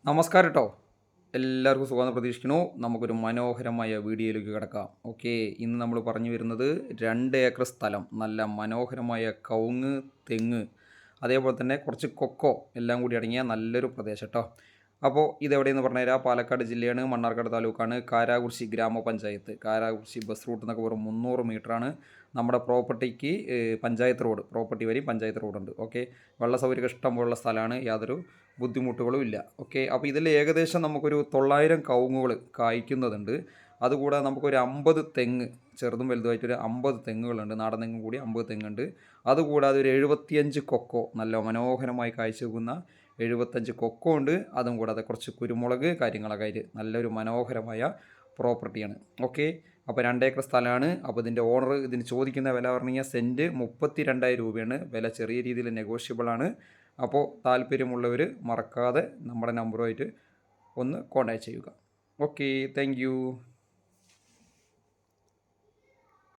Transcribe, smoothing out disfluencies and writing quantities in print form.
നമസ്കാരം കേട്ടോ. എല്ലാവർക്കും സുഖമെന്ന് പ്രതീക്ഷിക്കുന്നു. നമുക്കൊരു മനോഹരമായ വീഡിയോയിലേക്ക് കിടക്കാം. ഓക്കെ, ഇന്ന് നമ്മൾ പറഞ്ഞു വരുന്നത് 2 ഏക്കർ സ്ഥലം, നല്ല മനോഹരമായ കവുങ്ങ്, തെങ്ങ്, അതേപോലെ തന്നെ കുറച്ച് കൊക്കോ എല്ലാം കൂടി അടങ്ങിയ നല്ലൊരു പ്രദേശം കേട്ടോ. അപ്പോൾ ഇതെവിടെയെന്ന് പറഞ്ഞുതരാം. പാലക്കാട് ജില്ലയാണ്, മണ്ണാർക്കാട് താലൂക്കാണ്, കാരാകുറിശി ഗ്രാമപഞ്ചായത്ത്. കാരാകുറിശി ബസ് റൂട്ട് എന്നൊക്കെ വെറും 300 മീറ്ററാണ്. നമ്മുടെ പ്രോപ്പർട്ടിക്ക് പഞ്ചായത്ത് റോഡ്, പ്രോപ്പർട്ടി വഴി പഞ്ചായത്ത് റോഡുണ്ട്. ഓക്കെ, വെള്ള സൗകര്യം ഇഷ്ടം പോലുള്ള സ്ഥലമാണ്, യാതൊരു ബുദ്ധിമുട്ടുകളും ഇല്ല. ഓക്കെ, അപ്പോൾ ഇതിൽ ഏകദേശം നമുക്കൊരു 900 കവുങ്ങുകൾ കായ്ക്കുന്നതുണ്ട്. അതുകൂടാതെ നമുക്കൊരു 50 തെങ്ങ്, ചെറുതും വലുതുമായിട്ടൊരു 50 തെങ്ങുകളുണ്ട്, നാടൻ തെങ്ങും കൂടി 50 തെങ്ങുണ്ട്. അതുകൂടാതെ ഒരു 75 കൊക്കോ, നല്ല മനോഹരമായി കാഴ്ച വെക്കുന്ന 75 കൊക്കോ ഉണ്ട്. അതും കൂടാതെ കുറച്ച് കുരുമുളക് കാര്യങ്ങളൊക്കെ ആയിട്ട് നല്ലൊരു മനോഹരമായ പ്രോപ്പർട്ടിയാണ്. ഓക്കെ, അപ്പോൾ 2 ഏക്കർ സ്ഥലമാണ്. അപ്പോൾ ഇതിൻ്റെ ഓണർ ഇതിന് ചോദിക്കുന്ന വില പറഞ്ഞു കഴിഞ്ഞാൽ സെൻറ്റ് 32,000 രൂപയാണ്. വില ചെറിയ രീതിയിൽ നെഗോഷ്യബിൾ ആണ്. അപ്പോൾ താല്പര്യമുള്ളവർ മറക്കാതെ നമ്മുടെ നമ്പറുമായിട്ട് ഒന്ന് കോൺടാക്റ്റ് ചെയ്യുക. Okay, thank you.